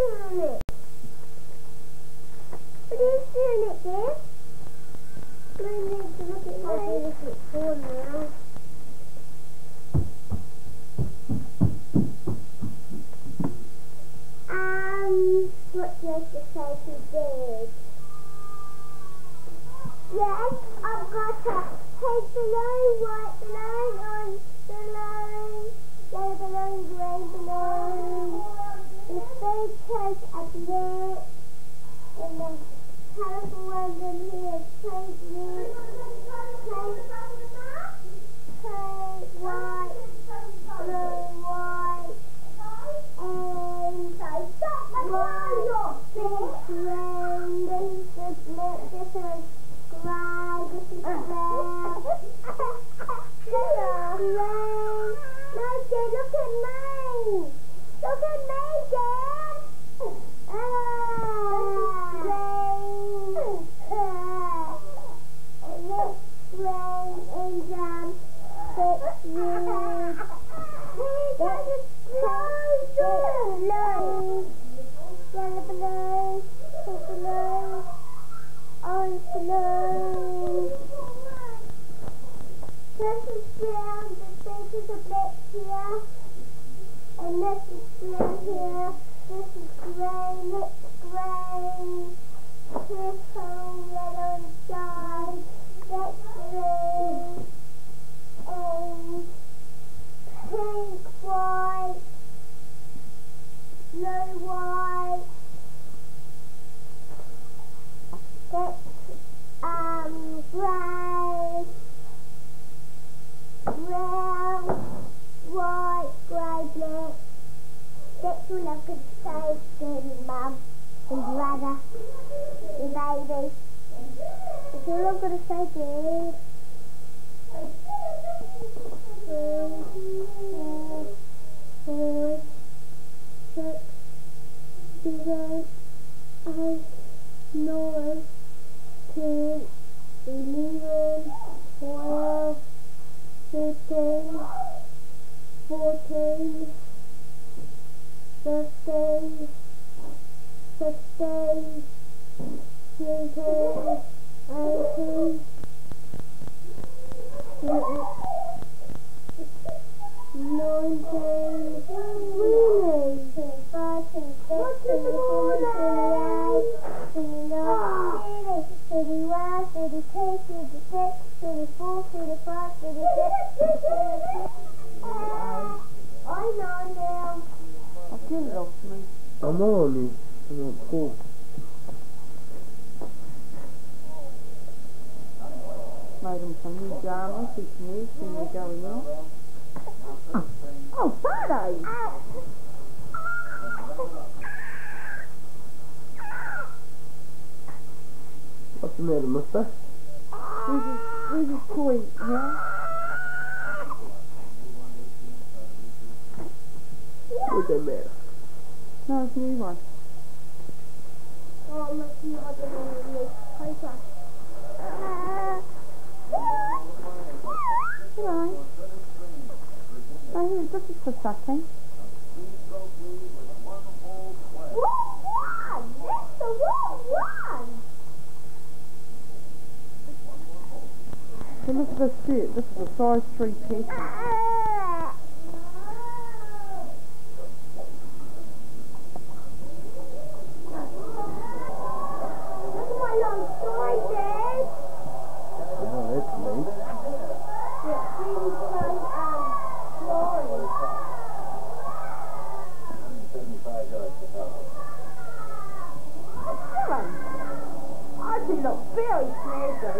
doing it? What are you doing it, dear? I need to look at my little phone now. What do you have to say to Dad? Yes, I've got a pink balloon, white balloon, orange balloon, yellow balloon, green balloon. The filters are black, and the colourful ones in here is pink, red, pink, white, blue, white, and white, pink, green. This is black, this is grey, this is red. No, Dad, look at me. Look at me, Dad. And this green and that's red. That's blue. Yellow balloon, pink balloon, orange balloon. This is brown, the fingers are black here. And this is brown here. This is green, it's green. Purple, yellow and sky. That's green. And pink, white, blue, white. That's grey, brown, white, grey, black. That's all I've got to say, Daddy, Mum, and brother, and baby. That's all I've got to say, Dad. 4, 6, 7, 8, 9, 10, 11, 12, 13, 14, 15, 16, 17, 18, 19, 20, 21, 32, 33, 34, 35, 36, 37. I know now. I'll get it off me. I'm on you. I'm on cool. Made them some new dramas, we can use when they're going on. Oh, Friday! What's the matter, mister? Where's his toy, yeah? What's that matter? No, it's a new one. Oh, look, you have the one in this paper. Hello. Oh, here, this is for sucking. Wrong one! That's the wrong one! So look at this set. This is a size 3 pattern. Look at my long story, Dad. Oh, that's neat. It's really fun, story. I do look very snazzy.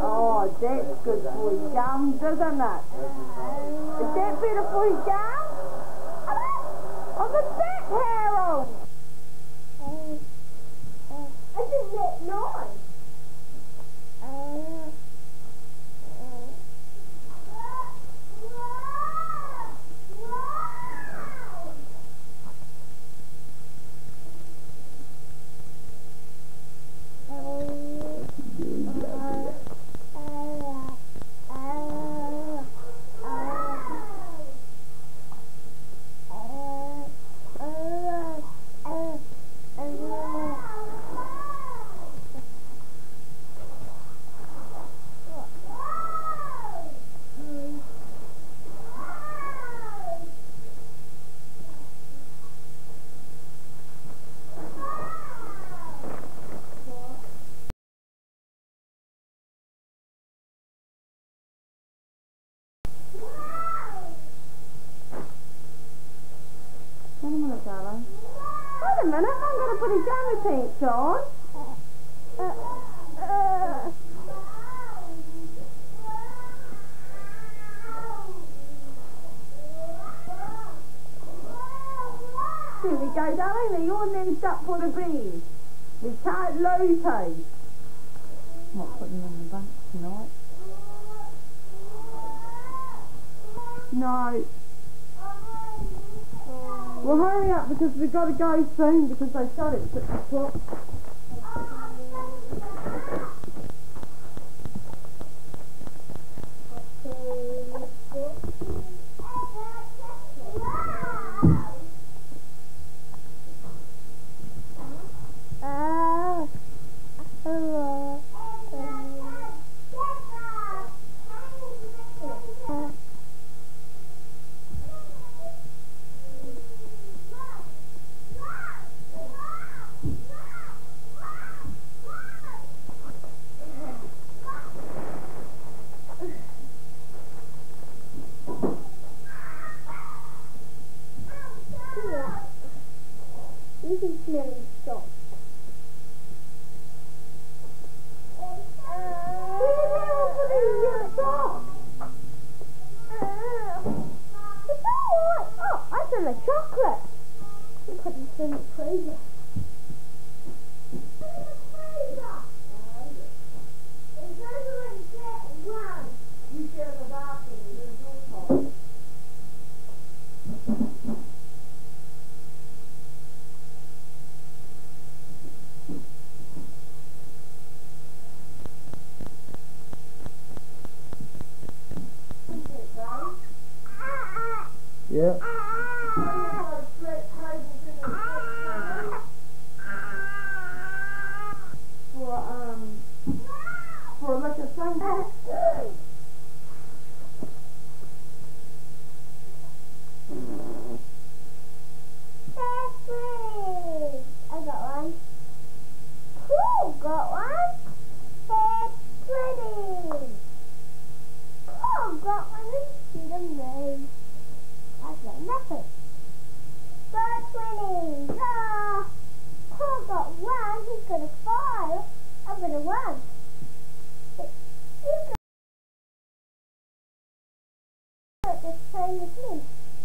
Oh, that's good for his gums, isn't it? Is that better for his gums? On the back, Harold! Isn't that nice? a minute, I'm going to put his jammy pants on. Here we go, darling. Are your knees up for the bed? We can't lose her. Not putting them on the bunk tonight. No. Well, hurry up because we've got to go soon because they shut it at 6 o'clock. You can smell it stop. I smell like chocolate. You put this in the freezer. You share the bathroom with your daughter. Yeah. For like a Sunday. I got one. Cool, got one. That's pretty. Oh, got one and see them move. I've got nothing. Got 20. Ah, Paul got one. He's got a 5. I've got a 1. You got the same as me.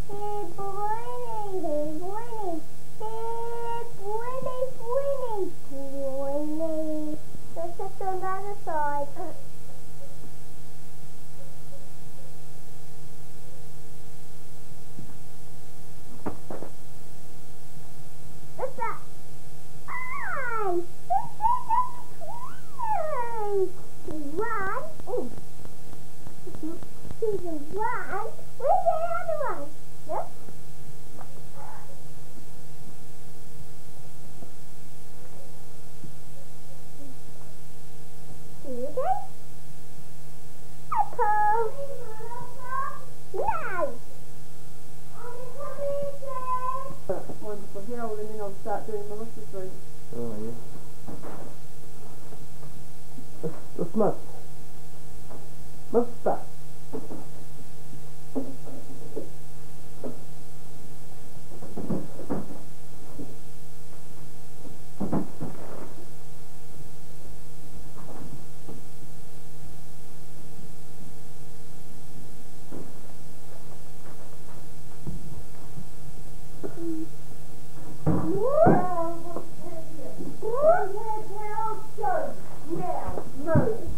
Hey, boy, hey, boy, hey, boy. Let's just on the other side. What's that? Aye! That's one. Oh. Here's a 1. Where's the other one? Look. Here you go. Apple. No. Wonderful. Harold, and then I'll start doing Melissa's room. Oh, yeah. What's that? What's that? Now, move.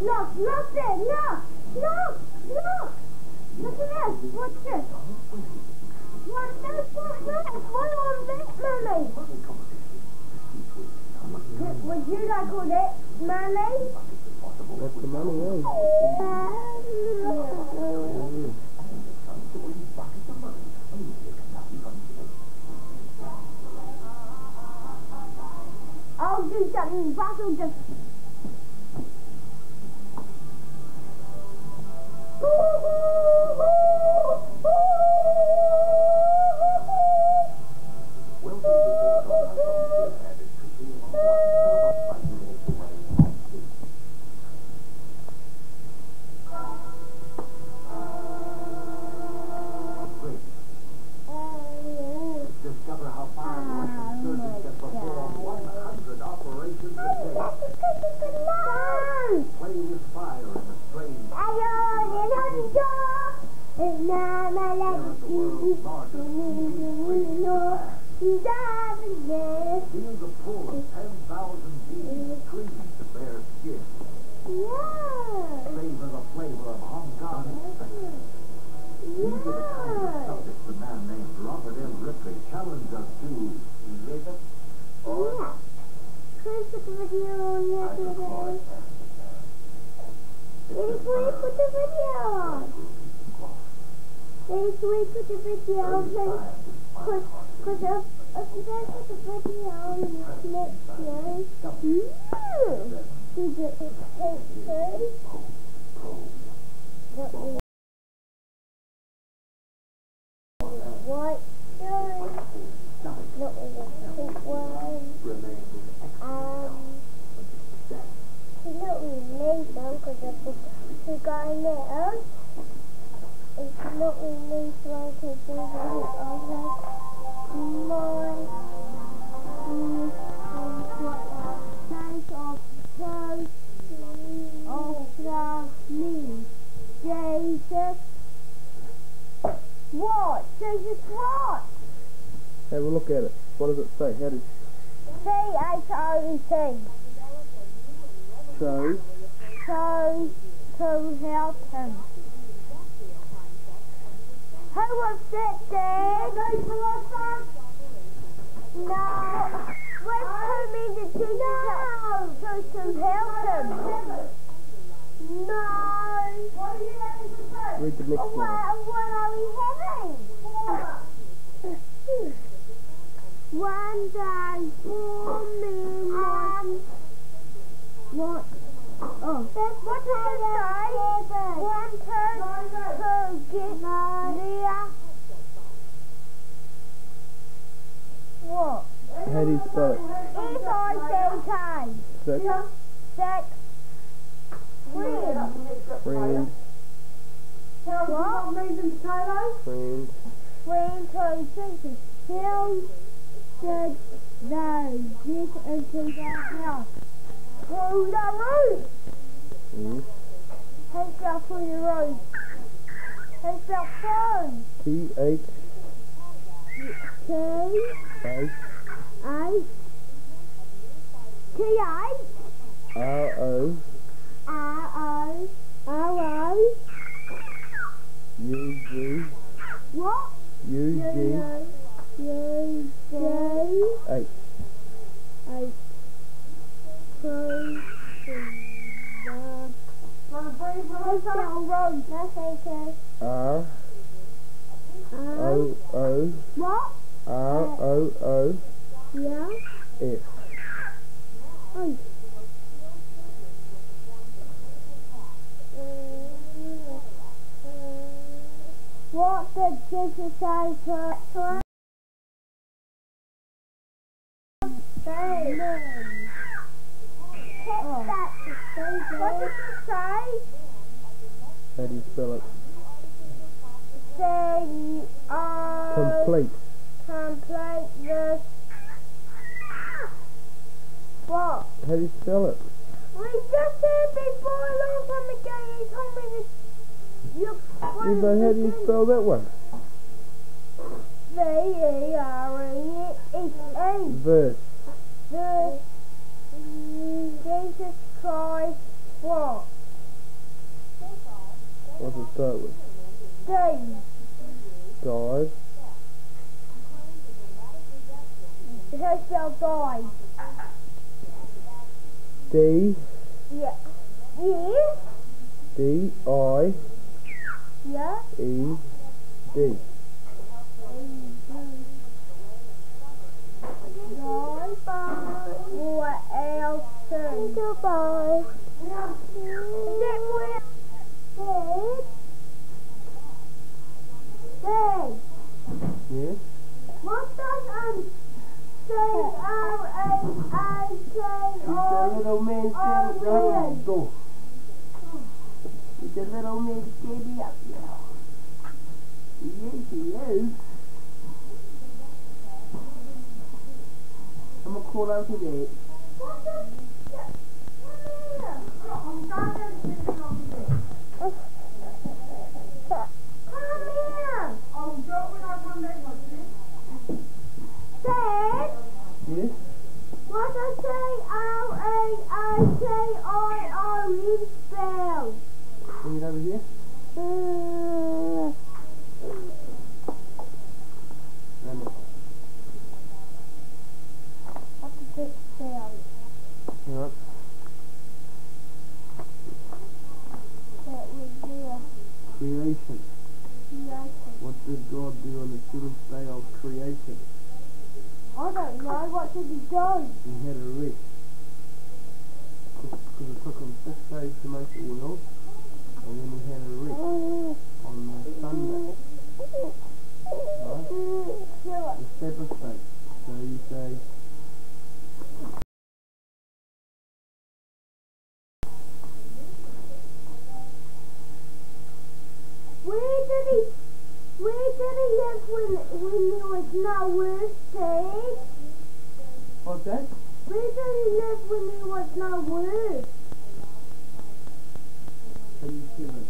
Look, look there, look, look, look. Look at this, what's this? What's this, what's this? What on this, Mummy? Would you like all this, Mummy? That's the money, eh? I'll do something, Russell just... Discover how fire-washing surgeons can perform 100 operations a day. Play with fire in a strange... Here at the world's largest TV Here's a pool of 10,000 TV screens to bare skin. Savor the flavor of Hong Kong. These are the kinds of subjects a man named Robert M. Ripley challenged us to elicit or... Please put the video on yesterday. Please put the video on. Please put the video on. Because if you don't put the video on next year, did it take what? Not with a pink one. Not with me, Mum, because the guy there. It's not with me, so I can do it Jesus. What? Jesus what? Have a look at it. What does it say? How did... C-H-O-E-T. Show. To help him. Who was that, Dad? No. Wait for me to teach to help him. No. Read the next one. What are we having? One day, 4 men. What? Oh. That's what does it say? One person to get there. What? How do you spell it? S-I-C-K. Six. Six. Friend. Friend. What? Friend. Friend to Jesus. How did they get into the house? Through the roof. Yes. How spell through the roof? How spell phone? T-H. T-H. T-H. R-O. R-O. R-O. U-G. What? U-G. U-G. H. H. R. O-O. What? R-O-O. Yeah. F. Oh. What did Jesus say to us? What did you say? How do you spell it? Say, Complete. complete this. What? How do you spell it? We just said before a long time ago, you told me this. Yeah, but how do you spell that one? V-E-R-E-S-E. Verse. The Jesus Christ what? start with? D. Dive. How spell die? D. Yeah. Yes. D-I-E-D. Yeah. What else? Goodbye. Dad. Yes? What does The little man standing right at the door. The little man standing up now. Yes, he is. I'm gonna call out to Dad. Dad, Yes? what does K-R-A-I-K-I-R-E spell? Bring it over here. Run it. What does it spell? Alright. That was there. Creation. Creation. What did God do on the seventh day of creation? I don't know. What did he do? He had a rest. Because it took him 6 days to make the world. And then he had a rest on the Sunday. Right? The Sabbath day. So you say, Where did he live when there was no work, Dad? what's that? Where did he live when there was no work? In heaven.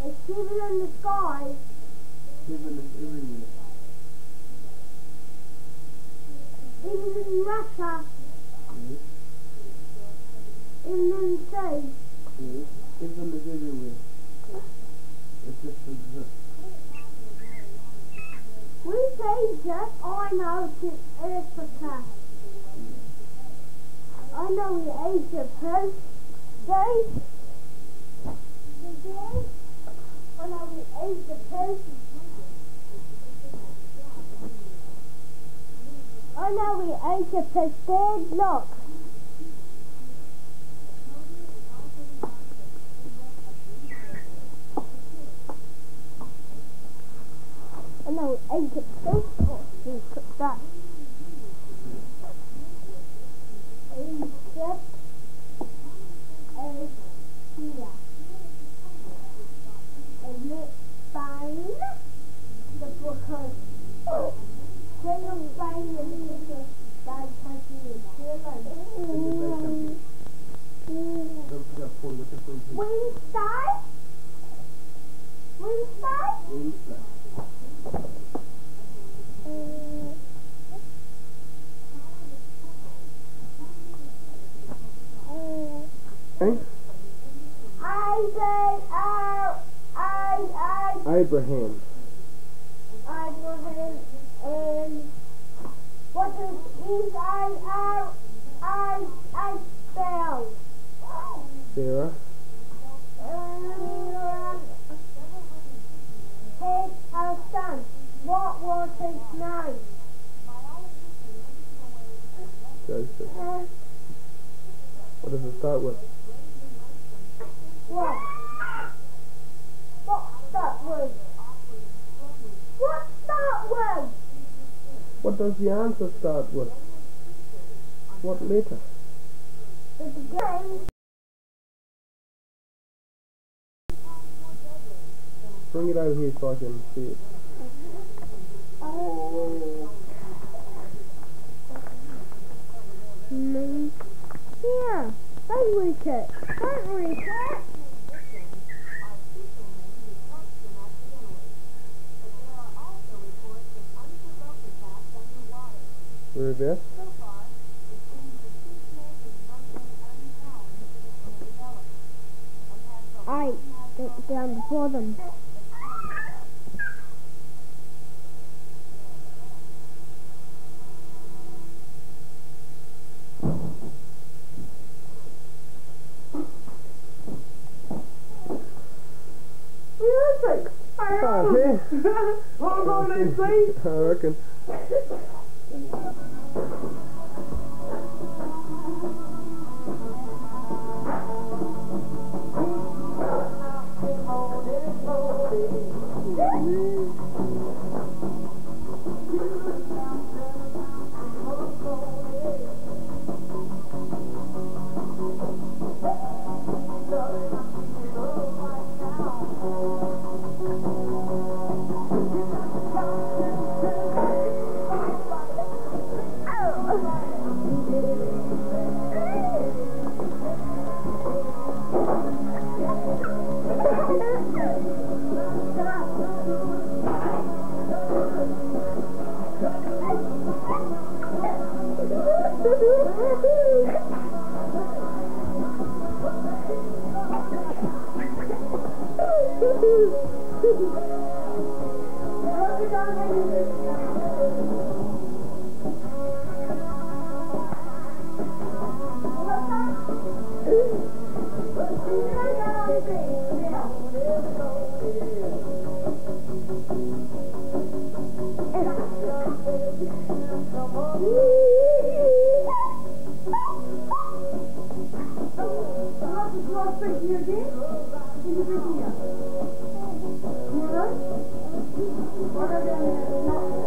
Is heaven in the sky? Heaven is everywhere. Even in Russia? Yes? Even in the sea? Yes? Heaven is everywhere. It just exists. We say just, I know it's Africa. I know we Asia Post. Dave? I know we Asia Post. I know we Asia Post. Dad, look. I know Asia Post. Oh, he took that. Egypt is here. Isn't it fine? The because Spain is such a bad country in Zealand. Don't forget Paul, what the fuck is it? Wednesday? Wednesday? Wednesday. Hey? Abraham. Abraham and what is I spell? Sarah. His son. What was his name? Joseph. What does it start with? What? What that was? What that was? What does the answer start with? What letter? It's a game. Bring it over here so I can see it. Yeah, don't reach it. Don't reach it. Whereabouts? Eight. down before them. Music! Oh, yeah. Wanna go to that sleep? I reckon. You